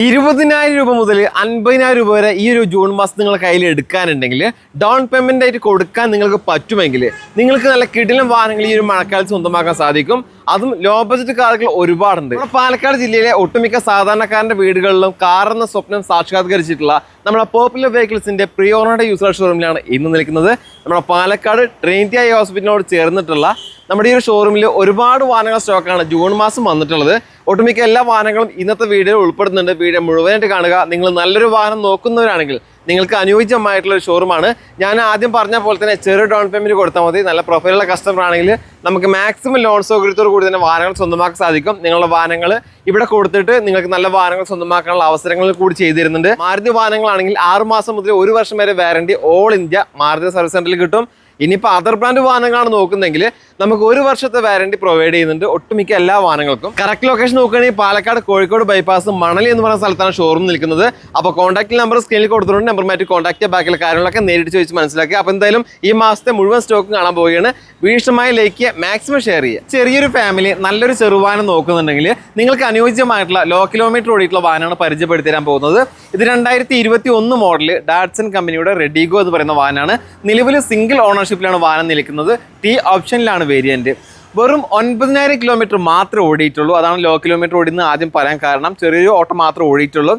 20,000 രൂപ മുതൽ 50,000 രൂപ വരെ ഈ ഒരു ജൂൺ മാസം നിങ്ങളുടെ കയ്യിൽ എടുക്കാനുണ്ടെങ്കിൽ ഡൗൺ പേയ്മെന്റ് ആയിട്ട് കൊടുക്കാൻ നിങ്ങൾക്ക് പറ്റുമെങ്കിൽ നിങ്ങൾക്ക് നല്ല കിടിലൻ വാഹനങ്ങൾ ഈ ഒരു മഴക്കാലത്ത് സ്വന്തമാക്കാൻ സാധിക്കും. അതും ലോ ബഡ്ജറ്റ് കാറുകൾ ഒരുപാടുണ്ട്. നമ്മുടെ പാലക്കാട് ജില്ലയിലെ ഒട്ടുമിക്ക സാധാരണക്കാരന്റെ വീടുകളിലും കാർ എന്ന സ്വപ്നം സാക്ഷാത്കരിച്ചിട്ടുള്ള നമ്മുടെ പോപ്പുലർ വെഹിക്കിൾസിന്റെ പ്രീ ഓണറുടെ യൂസർ ഷോറൂമിലാണ് ഇന്ന് നിൽക്കുന്നത്. നമ്മുടെ പാലക്കാട് ട്രിനിറ്റി ഐ ഹോസ്പിറ്റലിനോട് ചേർന്നിട്ടുള്ള നമ്മുടെ ഈ ഒരു ഷോറൂമിൽ ഒരുപാട് വാഹനങ്ങൾ സ്റ്റോക്കാണ് ജൂൺ മാസം വന്നിട്ടുള്ളത്. ഒട്ടുമിക്ക എല്ലാ വാഹനങ്ങളും ഇന്നത്തെ വീഡിയോയിൽ ഉൾപ്പെടുന്നുണ്ട്. വീഡിയോ മുഴുവനായിട്ട് കാണുക. നിങ്ങൾ നല്ലൊരു വാഹനം നോക്കുന്നവരാണെങ്കിൽ നിങ്ങൾക്ക് അനുയോജ്യമായിട്ടുള്ള ഒരു ഷോറൂമാണ്. ഞാൻ ആദ്യം പറഞ്ഞ പോലെ തന്നെ ചെറിയ ഡൗൺ പേയ്മെന്റ് കൊടുത്താൽ മതി. നല്ല പ്രൊഫൈലുള്ള കസ്റ്റമർ ആണെങ്കിൽ നമുക്ക് മാക്സിമം ലോൺ സൗകര്യത്തോടു കൂടി തന്നെ വാഹനങ്ങൾ സ്വന്തമാക്കാൻ സാധിക്കും. നിങ്ങളുടെ വാഹനങ്ങൾ ഇവിടെ കൊടുത്തിട്ട് നിങ്ങൾക്ക് നല്ല വാഹനങ്ങൾ സ്വന്തമാക്കാനുള്ള അവസരങ്ങൾ കൂടി ചെയ്തു തരുന്നുണ്ട്. മാരുതി വാഹനങ്ങളാണെങ്കിൽ 6 മാസം മുതൽ 1 വർഷം വരെ warranty all India Maruti service സെന്ററിൽ കിട്ടും. ഇനിയിപ്പോൾ അതർ ബ്രാൻഡ് വാഹനങ്ങളാണ് നോക്കുന്നെങ്കിൽ നമുക്ക് 1 വർഷത്തെ വാറണ്ടി പ്രൊവൈഡ് ചെയ്യുന്നുണ്ട് ഒട്ടുമിക്ക എല്ലാ വാഹനങ്ങൾക്കും. കറക്റ്റ് ലൊക്കേഷൻ നോക്കുകയാണെങ്കിൽ പാലക്കാട് കോഴിക്കോട് ബൈപ്പാസ് മണലി എന്ന് പറയുന്ന സ്ഥലത്താണ് ഷോറൂം നിൽക്കുന്നത്. അപ്പോൾ കോൺടാക്ട് നമ്പർ സ്ക്രീനിൽ കൊടുത്തിട്ടുണ്ട്. നമ്പർ മാറ്റി കോൺടാക്ട് ചെയ്യുക. ബാക്കിയുള്ള കാര്യങ്ങളൊക്കെ നേരിട്ട് ചോദിച്ച് മനസ്സിലാക്കുക. അപ്പോൾ എന്തായാലും ഈ മാസത്തെ മുഴുവൻ സ്റ്റോക്ക് കാണാൻ പോവുകയാണ്. വീക്ഷമായി ലൈക്ക് ചെയ്യുക, മാക്സിമം ഷെയർ ചെയ്യുക. ചെറിയൊരു ഫാമിലി നല്ലൊരു ചെറുവാഹനം നോക്കുന്നുണ്ടെങ്കിൽ നിങ്ങൾക്ക് അനുയോജ്യമായിട്ടുള്ള ലോ കിലോമീറ്റർ ഓടിയിട്ടുള്ള വാഹനമാണ് പരിചയപ്പെടുത്തി തരാൻ പോകുന്നത്. ഇത് 2021 മോഡൽ ഡാറ്റ്സൺ കമ്പനിയുടെ റെഡിഗോ എന്ന് പറയുന്ന വാഹനമാണ്. നിലവിൽ സിംഗിൾ ഓണർഷിപ്പിലാണ് വാഹനം നിൽക്കുന്നത്. ടി ഓപ്ഷനിലാണ് വേരിയന്റ്. വെറും 9,000 കിലോമീറ്റർ മാത്രമേ ഓടിയിട്ടുള്ളൂ. അതാണ് ലോ കിലോമീറ്റർ ഓടിയെന്ന് ആദ്യം പറയാൻ കാരണം. ചെറിയൊരു ഓട്ടം മാത്രമേ ഓടിയിട്ടുള്ളൂ.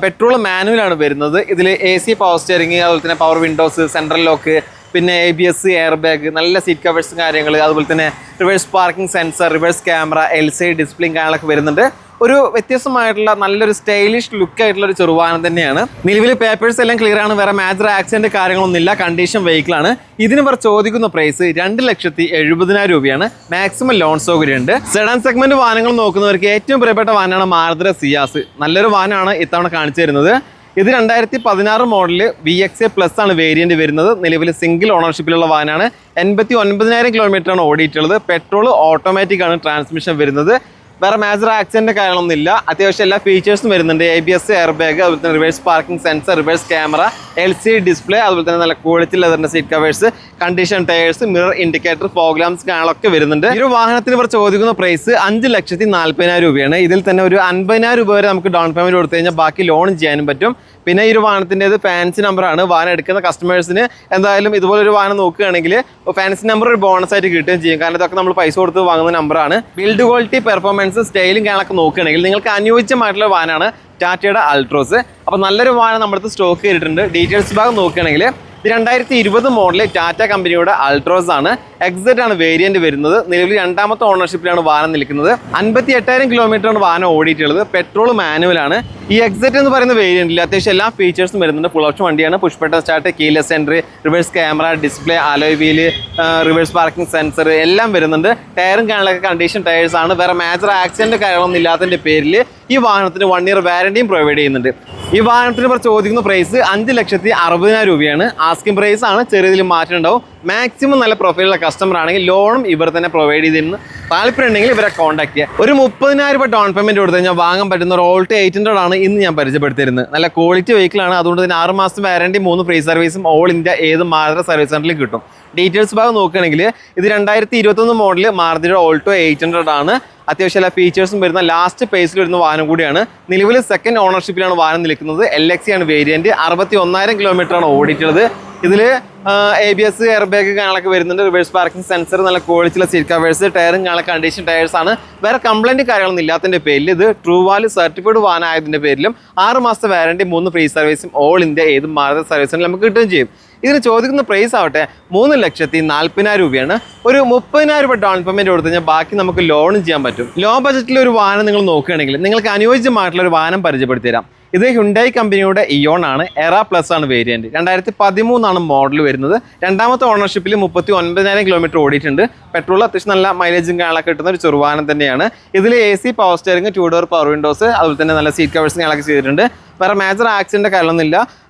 പെട്രോൾ മാനുവലാണ് വരുന്നത്. ഇതിൽ AC പവർ സ്റ്റിയറിംഗ്, അതുപോലെ തന്നെ പവർ വിൻഡോസ്, സെൻട്രൽ ലോക്ക്, പിന്നെ ABS, എയർ ബാഗ്, നല്ല സീറ്റ് കവേഴ്സ് കാര്യങ്ങൾ, അതുപോലെ തന്നെ reverse parking sensor, reverse camera, LCD ഡിസ്പ്ലേയും കാര്യങ്ങളൊക്കെ വരുന്നുണ്ട്. ഒരു വ്യത്യസ്തമായിട്ടുള്ള നല്ലൊരു സ്റ്റൈലിഷ് ലുക്ക് ആയിട്ടുള്ള ഒരു ചെറുവാഹനം തന്നെയാണ്. നിലവിൽ പേപ്പേഴ്സ് എല്ലാം ക്ലിയർ ആണ്. വേറെ മേജർ ആക്സിഡന്റ് കാര്യങ്ങളൊന്നുമില്ല. കണ്ടീഷൻ വെഹിക്കിളാണ്. ഇതിന് ഇവർ ചോദിക്കുന്ന പ്രൈസ് 2,70,000 രൂപയാണ്. മാക്സിമം ലോൺ സൗകര്യം ഉണ്ട്. സെഡാൻ സെഗ്മെന്റ് വാഹനങ്ങൾ നോക്കുന്നവർക്ക് ഏറ്റവും പ്രിയപ്പെട്ട വാഹനമാണ് മാരുതി സിയാസ്. നല്ലൊരു വാഹനമാണ് ഇത്തവണ കാണിച്ചു തരുന്നത്. ഇത് 2016 മോഡല് VXA+ ആണ് വേരിയന്റ് വരുന്നത്. നിലവിൽ സിംഗിൾ ഓണർഷിപ്പിലുള്ള വാഹനമാണ്. 89,000 കിലോമീറ്റർ ആണ് ഓടിയിട്ടുള്ളത്. പെട്രോൾ ഓട്ടോമാറ്റിക് ആണ് ട്രാൻസ്മിഷൻ വരുന്നത്. വേറെ മേജർ ആക്സിഡന്റ് കാര്യങ്ങളൊന്നുമില്ല. അത്യാവശ്യം എല്ലാ ഫീച്ചേഴ്സും വരുന്നുണ്ട്. ABS, എയർ ബാഗ്, അതുപോലെ തന്നെ reverse parking sensor, reverse camera, LCD display, അതുപോലെ തന്നെ നല്ല ക്വാളിറ്റി ലെതറിന്റെ seat covers, condition tyres, mirror indicator, fog lamps കാര്യങ്ങളൊക്കെ വരുന്നുണ്ട്. ഈ ഒരു വാഹനത്തിന് ഇവർ ചോദിക്കുന്ന പ്രൈസ് 5,40,000 രൂപയാണ്. ഇതിൽ തന്നെ ഒരു 50,000 രൂപ വരെ നമുക്ക് ഡൗൺ പേയ്മെന്റ് കൊടുത്തു കഴിഞ്ഞാൽ ബാക്കി ലോൺ ചെയ്യാനും പറ്റും. പിന്നെ ഈ ഒരു വാഹനത്തിൻ്റെത് ഫാൻസി നമ്പറാണ്. വാഹനം എടുക്കുന്ന കസ്റ്റമേഴ്സിന് എന്തായാലും ഇതുപോലൊരു വാഹനം നോക്കുകയാണെങ്കിൽ ഫാൻസി നമ്പർ ഒരു ബോണസ് ആയിട്ട് കിട്ടുകയും ചെയ്യും. കാരണം ഇതൊക്കെ നമ്മൾ പൈസ കൊടുത്ത് വാങ്ങുന്ന നമ്പറാണ്. ബിൽഡ് ക്വാളിറ്റി, പെർഫോമൻസ്, സ്റ്റൈലും കാര്യങ്ങളൊക്കെ നോക്കുകയാണെങ്കിൽ നിങ്ങൾക്ക് അനുയോജ്യമായിട്ടുള്ള വാഹനമാണ് ടാറ്റയുടെ അൾട്രോസ്. അപ്പോൾ നല്ലൊരു വാഹനം നമ്മുടെ അടുത്ത് സ്റ്റോക്ക് ചെയ്തിട്ടുണ്ട്. ഡീറ്റെയിൽസ് ഭാഗം നോക്കുകയാണെങ്കിൽ ഇത് 2020 മോഡല് ടാറ്റ കമ്പനിയുടെ അൾട്രോസ് ആണ്. എക്സെറ്റ് ആണ് വേരിയന്റ് വരുന്നത്. നിലവിൽ 2ാമത്തെ ഓണർഷിപ്പിലാണ് വാഹനം നിൽക്കുന്നത്. 58,000 കിലോമീറ്റർ ആണ് വാഹനം ഓടിയിട്ടുള്ളത്. പെട്രോൾ മാനുവലാണ്. ഈ എക്സെറ്റ് എന്ന് പറയുന്ന വേരിയന്റിൽ അത്യാവശ്യം എല്ലാ ഫീച്ചേഴ്സും വരുന്നുണ്ട്. ഫുൾ ഓപ്ഷൻ വണ്ടിയാണ്. Push button start, keyless entry, reverse camera, display, alloy wheel, reverse parking sensor എല്ലാം വരുന്നുണ്ട്. ടയറും കാര്യങ്ങളൊക്കെ കണ്ടീഷൻ ടയേഴ്സ് ആണ്. വേറെ മേജർ ആക്സിഡന്റ് കാര്യങ്ങളൊന്നും ഇല്ലാത്തതിന്റെ പേരിൽ ഈ വാഹനത്തിന് 1 ഇയർ വാറണ്ടിയും പ്രൊവൈഡ് ചെയ്യുന്നുണ്ട്. ഈ വാഹനത്തിന് ഇവർ ചോദിക്കുന്ന പ്രൈസ് 5,60,000 രൂപയാണ്. ആസ്കിംഗ് പ്രൈസ് ആണ്. ചെറിയതിൽ മാറ്റം ഉണ്ടാവും. മാക്സിമം നല്ല പ്രൊഫൈലുള്ള കസ്റ്റമർ ആണെങ്കിൽ ലോണും ഇവർ തന്നെ പ്രൊവൈഡ് ചെയ്തിരുന്നു. താല്പര്യം ഉണ്ടെങ്കിൽ ഇവരെ കോൺടാക്ട് ചെയ്യുക. ഒരു 30,000 രൂപ ഡൗൺ പേയ്മെന്റ് കൊടുത്തു കഴിഞ്ഞാൽ വാങ്ങാൻ പറ്റുന്ന ഒരു ഓൾട്ടോ 800 ആണ് ഇന്ന് ഞാൻ പരിചയപ്പെടുത്തിയിരുന്നത്. നല്ല ക്വാളിറ്റി വെഹിക്കിളാണ്. അതുകൊണ്ട് തന്നെ 6 മാസം വാറണ്ടി, 3 ഫ്രീ സർവീസും ഓൾ ഇന്ത്യ ഏത് മാരുതി സർവീസ് സെന്ററിലും കിട്ടും. ഡീറ്റെയിൽസ് ഭാഗം നോക്കുകയാണെങ്കിൽ ഇത് 2021 മോഡല് മാരുതിയുടെ ഓൾട്ടോ 800 ആണ്. അത്യാവശ്യം എല്ലാ ഫീച്ചേഴ്സും വരുന്ന ലാസ്റ്റ് പേസിൽ വരുന്ന വാഹനം കൂടിയാണ്. നിലവിൽ സെക്കൻഡ് ഓണർഷിപ്പിലാണ് വാഹനം നിൽക്കുന്നത്. LXC ആണ് വേരിയന്റ്. 61,000 കിലോമീറ്റർ ആണ് ഓടിയിട്ടുള്ളത്. ഇതിൽ ABS, എയർ ബാഗ് കാര്യങ്ങളൊക്കെ വരുന്നുണ്ട്. റിവേഴ്സ് പാർക്കിംഗ് സെൻസർ, നല്ല ക്വാളിറ്റിയുള്ള സീറ്റ് കവേഴ്സ്, ടയറും കാര്യങ്ങളൊക്കെ കണ്ടീഷൻ ടയേഴ്സ് ആണ്. വേറെ കംപ്ലൈന്റ് കാര്യങ്ങളൊന്നും ഇല്ലാത്തതിന്റെ പേരിൽ ഇത് ട്രൂ വാല്യൂ സർട്ടിഫൈഡ് വാഹനം ആയതിന്റെ പേരിലും 6 മാസത്തെ വാറണ്ടി, 3 ഫ്രീ സർവീസും ഓൾ ഇന്ത്യ ഏത് മാരുതി സർവീസിനും നമുക്ക് കിട്ടുകയും ചെയ്യും. ഇതിന് ചോദിക്കുന്ന പ്രൈസ് ആവട്ടെ 3,40,000 രൂപയാണ്. ഒരു 30,000 രൂപ ഡൗൺ പേയ്മെന്റ് കൊടുത്തു കഴിഞ്ഞാൽ ബാക്കി നമുക്ക് ലോണും ചെയ്യാൻ പറ്റും. ലോ ബജറ്റിൽ ഒരു വാഹനം നിങ്ങൾ നോക്കുകയാണെങ്കിൽ നിങ്ങൾക്ക് അനുയോജ്യമായിട്ടുള്ള ഒരു വാഹനം പരിചയപ്പെടുത്തി തരാം. ഇത് ഹ്യുണ്ടായി കമ്പനിയുടെ ഇയോൺ ആണ്. എറ പ്ലസ് ആണ് വേരിയന്റ്. 2013 ആണ് മോഡൽ വരുന്നത്. 2ാമത്തെ ഓണർഷിപ്പിൽ 39,000 കിലോമീറ്റർ ഓടിയിട്ടുണ്ട്. പെട്രോൾ അത്യാവശ്യം നല്ല മൈലേജും കാര്യങ്ങളൊക്കെ കിട്ടുന്ന ഒരു ചെറുവാഹനം തന്നെയാണ്. ഇതിൽ AC power steering, 2 door power Windows, അതുപോലെ തന്നെ നല്ല സീറ്റ് കവേഴ്സും കാര്യങ്ങളൊക്കെ ചെയ്തിട്ടുണ്ട്. വേറെ മേജർ ആക്സിഡന്റ് കാര്യമൊന്നുമില്ല.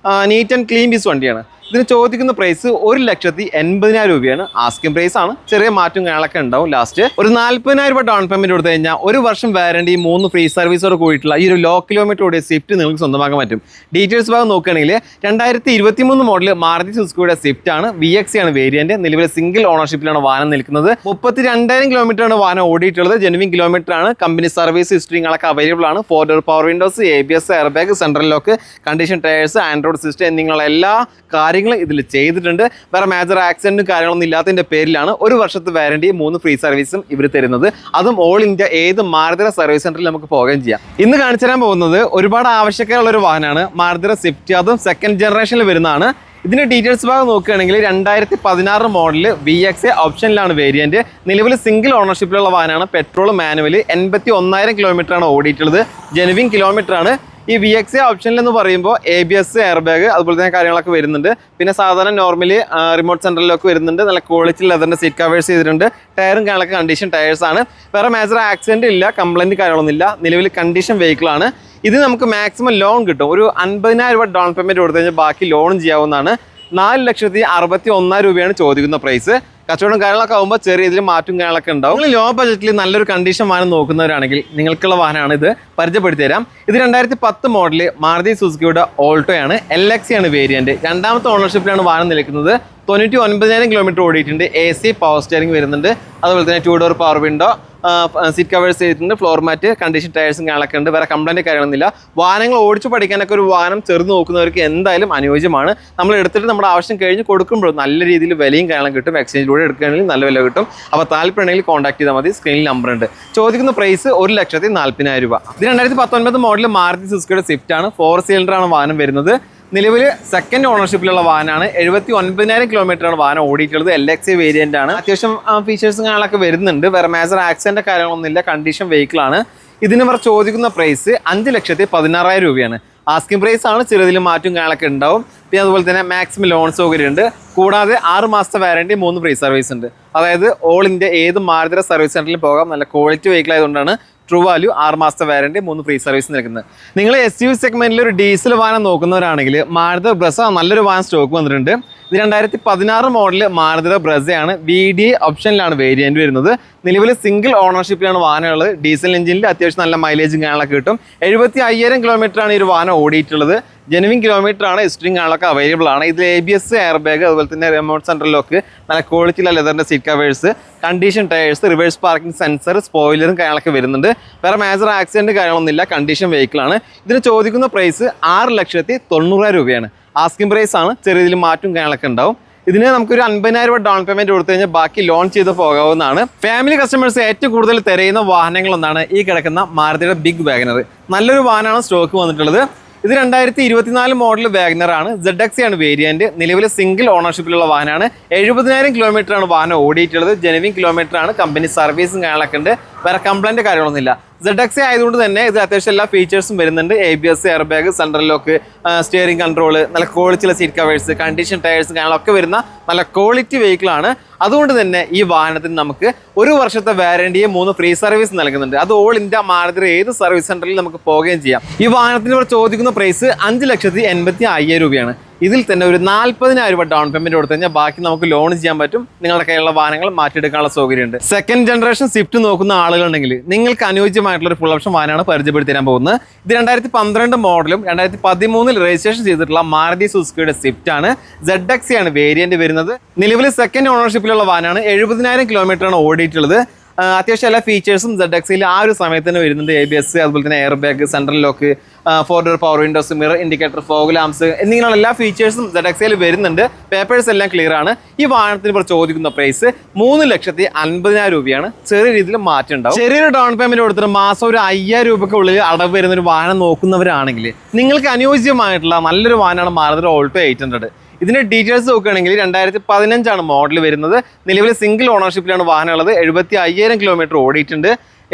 നീറ്റ് ആൻഡ് ക്ലീൻ പീസ് വണ്ടിയാണ്. ഇതിന് ചോദിക്കുന്ന പ്രൈസ് 1,80,000 രൂപയാണ്. ആസ്കിംഗ് പ്രൈസ് ആണ്. ചെറിയ മാറ്റം കാര്യങ്ങളൊക്കെ ഉണ്ടാവും. ലാസ്റ്റ് ഒരു 40,000 രൂപ ഡൗൺ പേയ്മെന്റ് കൊടുത്തു കഴിഞ്ഞാൽ 1 വർഷം വാറണ്ടി 3 ഫ്രീ സർവീസോട് കൂടിയിട്ടുള്ള ഈ ഒരു ലോ കിലോമീറ്റർ ഓടിയ സ്വിഫ്റ്റ് നിങ്ങൾക്ക് സ്വന്തമാക്കാൻ പറ്റും. ഡീറ്റെയിൽസ് ഭാഗം നോക്കുകയാണെങ്കിൽ 2023 മോഡൽ മാരുതി സുസുക്കിയുടെ സ്വിഫ്റ്റ് ആണ്. VX ആണ് വേരിയന്റ്. നിലവിലെ സിംഗിൾ ഓണർഷിപ്പിലാണ് വാഹനം നിൽക്കുന്നത്. 32,000 കിലോമീറ്ററാണ് വാഹനം ഓടിയിട്ടുള്ളത്. ജെനുവിൻ കിലോമീറ്റർ ആണ്. കമ്പനി സർവീസ് ഹിസ്റ്ററികളൊക്കെ അവൈലബിൾ ആണ്. 4 door power Windows, ABS, air bag, central lock, condition tyres, Android system എന്നിങ്ങനെയുള്ള എല്ലാ കാര്യങ്ങൾ ഇതിൽ ചെയ്തിട്ടുണ്ട്. വേറെ മേജർ ആക്സിഡന്റും കാര്യങ്ങളൊന്നും ഇല്ലാത്തതിന്റെ പേരിലാണ് 1 വർഷത്തെ വാറണ്ടി 3 ഫ്രീ സർവീസും ഇവർ തരുന്നത്. അതും ഓൾ ഇന്ത്യ ഏത് മാരുതി സർവീസ് സെന്ററിൽ നമുക്ക് പോവുകയും ചെയ്യാം. ഇന്ന് കാണിച്ചു തരാൻ പോകുന്നത് ഒരുപാട് ആവശ്യക്കാരുള്ള ഒരു വാഹനമാണ് മാരുതി സ്വിഫ്റ്റ്. അതും സെക്കൻഡ് ജനറേഷനിൽ വരുന്നതാണ്. ഇതിന്റെ ഡീറ്റെയിൽസ് ഭാഗം നോക്കുകയാണെങ്കിൽ 2016 മോഡൽ VX ഓപ്ഷനിലാണ് വേരിയന്റ്. നിലവിൽ സിംഗിൾ ഓണർഷിപ്പിലുള്ള വാഹനമാണ്. Petrol manual. 81,000 കിലോമീറ്ററാണ് ഓടിയിട്ടുള്ളത്. ജെനുവിൻ കിലോമീറ്റർ ആണ്. ഈ VX ഓപ്ഷനിൽ എന്ന് പറയുമ്പോൾ ABS, എയർ ബാഗ് അതുപോലെ തന്നെ കാര്യങ്ങളൊക്കെ വരുന്നുണ്ട്. പിന്നെ സാധാരണ നോർമലി റിമോട്ട് സെൻട്രലിലൊക്കെ വരുന്നുണ്ട്. നല്ല ക്വാളിറ്റി ലെതറിന്റെ സീറ്റ് കവേഴ്സ് ചെയ്തിട്ടുണ്ട്. ടയറും കാര്യങ്ങളൊക്കെ കണ്ടീഷൻ ടയേഴ്സ് ആണ്. വേറെ മേജർ ആക്സിഡന്റ് ഇല്ല, കംപ്ലൈന്റ് കാര്യങ്ങളൊന്നുമില്ല. നിലവിൽ കണ്ടീഷൻ വെഹിക്കിൾ ആണ്. ഇത് നമുക്ക് മാക്സിമം ലോൺ കിട്ടും. ഒരു 50,000 രൂപ ഡൗൺ പേയ്മെന്റ് കൊടുത്തു കഴിഞ്ഞാൽ ബാക്കി ലോണും ചെയ്യാവുന്നതാണ്. 4,61,000 രൂപയാണ് ചോദിക്കുന്ന പ്രൈസ്. കച്ചവടം കാര്യങ്ങളൊക്കെ ആകുമ്പോൾ ചെറിയ ഇതിൽ മാറ്റും കാര്യങ്ങളൊക്കെ ഉണ്ടാവും. നിങ്ങൾ ലോ ബജറ്റിൽ നല്ലൊരു കണ്ടീഷൻ വാഹനം നോക്കുന്നവരാണെങ്കിൽ നിങ്ങൾക്കുള്ള വാഹനമാണ് ഇത്. പരിചയപ്പെടുത്തി തരാം. ഇത് 2010 മോഡൽ മാരുതി സുസുക്കിയുടെ ഓൾട്ടോയാണ്. LX ആണ് വേരിയന്റ്. 2ാമത്തെ ഓണർഷിപ്പിലാണ് വാഹനം നിൽക്കുന്നത്. 99,000 കിലോമീറ്റർ ഓടിയിട്ടുണ്ട്. AC പവർ സ്റ്റിയറിംഗ് വരുന്നുണ്ട്. അതുപോലെ തന്നെ 2 door power window, seat covers ചെയ്തിട്ടുണ്ട്. ഫ്ലോർ മാറ്റ്, കണ്ടീഷൻ ടയേഴ്സും കാര്യങ്ങളൊക്കെ ഉണ്ട്. വേറെ കംപ്ലൈൻറ്റ് കാര്യങ്ങളൊന്നുമില്ല. വാഹനങ്ങൾ ഓടിച്ചു പഠിക്കാനൊക്കെ ഒരു വാഹനം ചെറുത് നോക്കുന്നവർക്ക് എന്തായാലും അനുയോജ്യമാണ്. നമ്മൾ എടുത്തിട്ട് നമ്മുടെ ആവശ്യം കഴിഞ്ഞ് കൊടുക്കുമ്പോഴും നല്ല രീതിയിൽ വിലയും കാര്യങ്ങളും കിട്ടും. എക്സ്ചേഞ്ചിലൂടെ എടുക്കുകയാണെങ്കിൽ നല്ല വില കിട്ടും. അപ്പോൾ താല്പര്യമുണ്ടെങ്കിൽ കോൺടാക്ട് ചെയ്താൽ മതി. സ്ക്രീനിൽ നമ്പർ ഉണ്ട്. ചോദിക്കുന്ന പ്രൈസ് 1,40,000 രൂപ. ഇത് 2019 മോഡൽ മാരുതി സുസുക്കിയുടെ സ്വിഫ്റ്റ് ആണ്. 4 സിലിണ്ടറാണ് വാഹനം വരുന്നത്. നിലവിൽ സെക്കൻഡ് ഓണർഷിപ്പിലുള്ള വാഹനമാണ്. 79,000 കിലോമീറ്ററാണ് വാഹനം ഓടിയിട്ടുള്ളത്. LX വേരിയന്റ് ആണ്. അത്യാവശ്യം ഫീച്ചേഴ്സും കാര്യങ്ങളൊക്കെ വരുന്നുണ്ട്. വേറെ മേജർ ആക്സിഡന്റ് കാര്യങ്ങളൊന്നുമില്ല. കണ്ടീഷൻ വെഹിക്കിൾ ആണ്. ഇതിന് ഇവർ ചോദിക്കുന്ന പ്രൈസ് 5,16,000 രൂപയാണ്. ആസ്കിംഗ് പ്രൈസ് ആണ്. ചെറിയതിൽ മാറ്റും കാര്യങ്ങളൊക്കെ ഉണ്ടാവും. പിന്നെ അതുപോലെ തന്നെ മാക്സിമം ലോൺ സൗകര്യം ഉണ്ട്. കൂടാതെ 6 മാസത്തെ വാറണ്ടി 3 ഫ്രീ സർവീസ് ഉണ്ട്. അതായത് ഓൾ ഇന്ത്യ ഏത് മാരുതി സർവീസ് സെന്ററിൽ പോകാം. നല്ല ക്വാളിറ്റി വെഹിക്കിൾ ആയതുകൊണ്ടാണ് ട്രൂ വാല്യൂ 6 മാസത്തെ വാറണ്ടി 3 ഫ്രീ സർവീസ് നിൽക്കുന്നത്. നിങ്ങൾ SUV സെഗ്മെന്റിൽ ഒരു ഡീസൽ വാഹനം നോക്കുന്നവരാണെങ്കിൽ മാരുതി ബ്രസ നല്ലൊരു വാഹനം സ്റ്റോക്ക് വന്നിട്ടുണ്ട്. ഇത് 2016 മോഡൽ മാരുതി ബ്രസയാണ്. VDI ഓപ്ഷനിലാണ് വേരിയന്റ് വരുന്നത്. നിലവിൽ സിംഗിൾ ഓണർഷിപ്പിലാണ് വാഹനമുള്ളത്. ഡീസൽ എഞ്ചിനിൽ അത്യാവശ്യം നല്ല മൈലേജും കാര്യങ്ങളൊക്കെ കിട്ടും. 75,000 കിലോമീറ്ററാണ് ഈ ഒരു വാഹനം ഓടിയിട്ടുള്ളത്. ജെനുവിൻ കിലോമീറ്റർ ആണ്. ഹിസ്റ്ററിംഗ് കാര്യങ്ങളൊക്കെ അവൈലബിൾ ആണ്. ഇതിൽ ABS, എയർ ബാഗ് അതുപോലെ തന്നെ റിമോട്ട് സെൻട്രൽ ലോക്ക്, നല്ല ക്വാളിറ്റിയിലുള്ള ലെതറിന്റെ seat covers, condition tyres, reverse parking sensor, സ്പോയിലറും കാര്യങ്ങളൊക്കെ വരുന്നുണ്ട്. വേറെ മേജർ ആക്സിഡന്റ് കാര്യങ്ങളൊന്നുമില്ല. കണ്ടീഷൻ വെഹിക്കിൾ ആണ്. ഇതിന് ചോദിക്കുന്ന പ്രൈസ് 6,90,000 രൂപയാണ്. ആസ്കിംഗ് പ്രൈസ് ആണ്. ചെറിയ രീതിയിൽ മാറ്റും കാര്യങ്ങളൊക്കെ ഉണ്ടാവും. ഇതിന് നമുക്കൊരു 50,000 രൂപ ഡൗൺ പേയ്മെന്റ് കൊടുത്തു കഴിഞ്ഞാൽ ബാക്കി ലോൺ ചെയ്ത് പോകാവുന്നതാണ്. ഫാമിലി കസ്റ്റമേഴ്സ് ഏറ്റവും കൂടുതൽ തിരയുന്ന വാഹനങ്ങളൊന്നാണ് ഈ കിടക്കുന്ന മാരുതിയുടെ ബിഗ് വാഗനർ. നല്ലൊരു വാഹനമാണ് സ്റ്റോക്ക് വന്നിട്ടുള്ളത്. ഇത് 2024 മോഡൽ വാഗനർ ആണ്. ZX ആണ് വേരിയന്റ്. നിലവിൽ സിംഗിൾ ഓണർഷിപ്പിലുള്ള വാഹനമാണ്. 70,000 കിലോമീറ്ററാണ് വാഹനം ഓടിയിട്ടുള്ളത്. ജെനുവിൻ കിലോമീറ്റർ ആണ്. കമ്പനി സർവീസും കാര്യങ്ങളൊക്കെ ഉണ്ട്. വേറെ കംപ്ലൈന്റ് കാര്യങ്ങളൊന്നുമില്ല. ZX ആയതുകൊണ്ട് തന്നെ ഇത് അത്യാവശ്യം എല്ലാ ഫീച്ചേഴ്സും വരുന്നുണ്ട്. ABS, air bag, central lock, steering control, നല്ല ക്വാളിറ്റിയുള്ള സീറ്റ് കവേഴ്സ്, കണ്ടീഷൻ ടയേഴ്സ് കാര്യങ്ങളൊക്കെ വരുന്ന നല്ല ക്വാളിറ്റി വെഹിക്കിൾ ആണ്. അതുകൊണ്ട് തന്നെ ഈ വാഹനത്തിന് നമുക്ക് 1 വർഷത്തെ വാറണ്ടിയെ 3 ഫ്രീ സർവീസ് നൽകുന്നുണ്ട്. അത് ഓൾ ഇന്ത്യ മാരുതി ഏത് സർവീസ് സെന്ററിൽ നമുക്ക് പോവുകയും ചെയ്യാം. ഈ വാഹനത്തിന് ഇവർ ചോദിക്കുന്ന പ്രൈസ് 5,85,000 രൂപയാണ്. ഇതിൽ തന്നെ ഒരു 40,000 രൂപ ഡൗൺ പേയ്മെന്റ് കൊടുത്തു കഴിഞ്ഞാൽ ബാക്കി നമുക്ക് ലോൺ ചെയ്യാൻ പറ്റും. നിങ്ങളുടെ കയ്യിലുള്ള വാഹനങ്ങൾ മാറ്റിയെടുക്കാനുള്ള സൗകര്യമുണ്ട്. സെക്കൻഡ് ജനറേഷൻ സ്വിഫ്റ്റ് നോക്കുന്ന ആളുകളുണ്ടെങ്കിൽ നിങ്ങൾക്ക് അനുയോജ്യമായിട്ടുള്ള ഒരു ഫുൾ ഓപ്ഷൻ വാഹനമാണ് പരിചയപ്പെടുത്തി തരാൻ പോകുന്നത്. ഇത് 2012 മോഡലും 2013 രജിസ്ട്രേഷൻ ചെയ്തിട്ടുള്ള മാരുതി സുസുക്കിയുടെ സ്വിഫ്റ്റ് ആണ്. ZX ആണ് വേരിയന്റ് വരുന്നത്. നിലവിൽ സെക്കൻഡ് ഓണർഷിപ്പിലുള്ള വാഹനമാണ്. 70,000 കിലോമീറ്ററാണ് ഓടിയിട്ടുള്ളത്. അത്യാവശ്യം എല്ലാ ഫീച്ചേഴ്സും ZX-ൽ ആ ഒരു സമയത്ത് തന്നെ വരുന്നുണ്ട്. ABS അതുപോലെ തന്നെ air bag, central lock, 4 door power Windows, mirror indicator, fog lamps എന്നിങ്ങനെയുള്ള എല്ലാ ഫീച്ചേഴ്സും ZX-ൽ വരുന്നുണ്ട്. പേപ്പേഴ്സ് എല്ലാം ക്ലിയർ ആണ്. ഈ വാഹനത്തിന് ഇപ്പോൾ ചോദിക്കുന്ന പ്രൈസ് 3,50,000 രൂപയാണ്. ചെറിയ രീതിയിൽ മാറ്റം ഉണ്ടാവും. ചെറിയൊരു ഡൗൺ പേയ്മെന്റ് കൊടുത്തിട്ട് മാസം ഒരു 5,000 രൂപയ്ക്ക് ഉള്ളിൽ അടവ് വരുന്ന ഒരു വാഹനം നോക്കുന്നവരാണെങ്കിൽ നിങ്ങൾക്ക് അനുയോജ്യമായിട്ടുള്ള നല്ലൊരു വാഹനമാണ് മാരുതി ഓൾട്ടോ 800. ഇതിന്റെ ഡീറ്റെയിൽസ് നോക്കുകയാണെങ്കിൽ 2015 മോഡൽ വരുന്നത്. നിലവിൽ സിംഗിൾ ഓണർഷിപ്പിലാണ് വാഹനം ഉള്ളത്. 75,000 കിലോമീറ്റർ ഓടിയിട്ടുണ്ട്.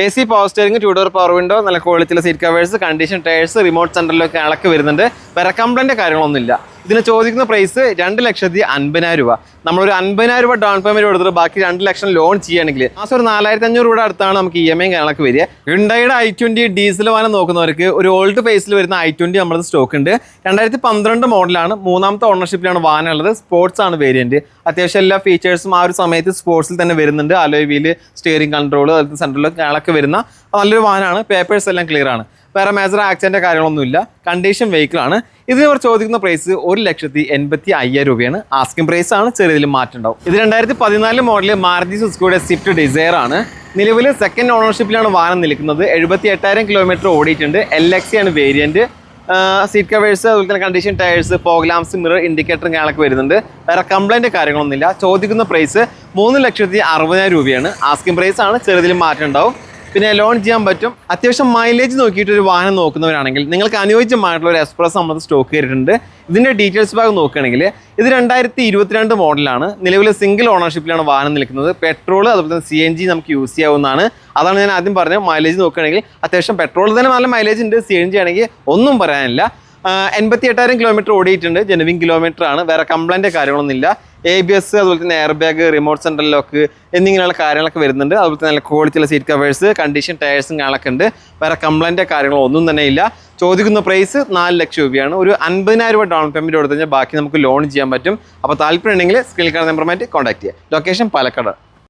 AC power steering, 2 door power window, നല്ല ക്വാളിറ്റിയിലെ seat covers, condition tyres, remote സെൻട്രലിലൊക്കെ അളക്ക് വരുന്നുണ്ട്. വേറെ കംപ്ലൈന്റ് കാര്യങ്ങളൊന്നുമില്ല. ഇതിന് ചോദിക്കുന്ന പ്രൈസ് 2,50,000 രൂപ. നമ്മളൊരു 50,000 രൂപ ഡൗൺ പേയ്മെന്റ് കൊടുത്തിട്ട് ബാക്കി 2 ലക്ഷം ലോൺ ചെയ്യുകയാണെങ്കിൽ മാസം ഒരു 4,500 രൂപ അടുത്താണ് നമുക്ക് EMI കാര്യങ്ങളൊക്കെ വരിക. ഹ്യുണ്ടായിയുടെ i20 ഡീസൽ വാഹനം നോക്കുന്നവർക്ക് ഒരു ഓൾഡ് ഫേസിൽ വരുന്ന i20 നമ്മുടെ സ്റ്റോക്ക് ഉണ്ട്. 2012 മോഡലാണ്, 3ാമത്തെ ഓണർഷിപ്പിലാണ് വാഹനം ഉള്ളത്. സ്പോർട്സ് ആണ് വേരിയന്റ്. അത്യാവശ്യം എല്ലാ ഫീച്ചേഴ്സും ആ ഒരു സമയത്ത് സ്പോർട്സിൽ തന്നെ വരുന്നുണ്ട്. അലോയ് വീല്, സ്റ്റിയറിംഗ് കൺട്രോൾ, അതുപോലെ സെൻട്രലിൽ കാര്യങ്ങളൊക്കെ വരുന്ന നല്ലൊരു വാഹനമാണ്. പേപ്പേഴ്സ് എല്ലാം ക്ലിയർ ആണ്. വേറെ മേജർ ആക്സിഡന്റ് കാര്യങ്ങളൊന്നുമില്ല. കണ്ടീഷൻ വെഹിക്കിൾ ആണ്. ഇതിന് ഇവർ ചോദിക്കുന്ന പ്രൈസ് 1,85,000 രൂപയാണ്. ആസ്കിംഗ് പ്രൈസ് ആണ്, ചെറിയതിൽ മാറ്റം ഉണ്ടാവും. ഇത് 2014 മോഡൽ മാരുതി സുസുക്കിയുടെ സ്വിഫ്റ്റ് ഡിസയർ ആണ്. നിലവിൽ സെക്കൻഡ് ഓണർഷിപ്പിലാണ് വാഹനം നിൽക്കുന്നത്. 78,000 കിലോമീറ്റർ ഓടിയിട്ടുണ്ട്. LXE ആണ് വേരിയന്റ്. സീറ്റ് കവേഴ്സ്, അതുപോലെ തന്നെ condition tyres, fog lamps, mirror ഇൻഡിക്കേറ്ററും കാര്യങ്ങളൊക്കെ വരുന്നുണ്ട്. വേറെ കംപ്ലൈന്റ് കാര്യങ്ങളൊന്നുമില്ല. ചോദിക്കുന്ന പ്രൈസ് 3,60,000 രൂപയാണ്. ആസ്കിംഗ് പ്രൈസ് ആണ്, ചെറിയതിൽ മാറ്റം ഉണ്ടാവും. പിന്നെ ലോൺ ചെയ്യാൻ പറ്റും. അത്യാവശ്യം മൈലേജ് നോക്കിയിട്ട് ഒരു വാഹനം നോക്കുന്നവരാണെങ്കിൽ നിങ്ങൾക്ക് അനുയോജ്യമായിട്ടുള്ള ഒരു എക്സ്പ്രസ് നമ്മൾ സ്റ്റോക്ക് ചെയ്തിട്ടുണ്ട്. ഇതിൻ്റെ ഡീറ്റെയിൽസ് ഭാഗം നോക്കുകയാണെങ്കിൽ ഇത് 2022 മോഡലാണ്. നിലവിൽ സിംഗിൾ ഓണർഷിപ്പിലാണ് വാഹനം നിൽക്കുന്നത്. പെട്രോൾ അതുപോലെ തന്നെ CNG നമുക്ക് യൂസ് ചെയ്യാവുന്നതാണ്. അതാണ് ഞാൻ ആദ്യം പറഞ്ഞത്. മൈലേജ് നോക്കുകയാണെങ്കിൽ അത്യാവശ്യം പെട്രോൾ തന്നെ നല്ല മൈലേജ് ഉണ്ട്. CNG ആണെങ്കിൽ ഒന്നും പറയാനില്ല. 88,000 കിലോമീറ്റർ ഓടിയിട്ടുണ്ട്. ജെനുവിൻ കിലോമീറ്റർ ആണ്. വേറെ കംപ്ലൈൻറ്റ് കാര്യങ്ങളൊന്നുമില്ല. ABS, അതുപോലെ തന്നെ air bag, remote central lock എന്നിങ്ങനെയുള്ള കാര്യങ്ങളൊക്കെ വരുന്നുണ്ട്. അതുപോലെ തന്നെ നല്ല ക്വാളിറ്റിയുള്ള സീറ്റ് കവേഴ്സ്, കണ്ടീഷൻ ടയേഴ്സും കാര്യങ്ങളൊക്കെ ഉണ്ട്. വേറെ കംപ്ലൈൻറ്റ് കാര്യങ്ങളോ ഒന്നും തന്നെ ഇല്ല. ചോദിക്കുന്ന പ്രൈസ് 4 ലക്ഷം രൂപയാണ്. ഒരു 50,000 രൂപ ഡൗൺ പേയ്മെൻറ്റ് കൊടുത്തു കഴിഞ്ഞാൽ ബാക്കി നമുക്ക് ലോൺ ചെയ്യാൻ പറ്റും. അപ്പോൾ താല്പര്യം ഉണ്ടെങ്കിൽ സ്ക്രീനിൽ കാണുന്ന നമ്പറുമായിട്ട് കോൺടാക്ട് ചെയ്യുക. ലൊക്കേഷൻ പാലക്കാട്.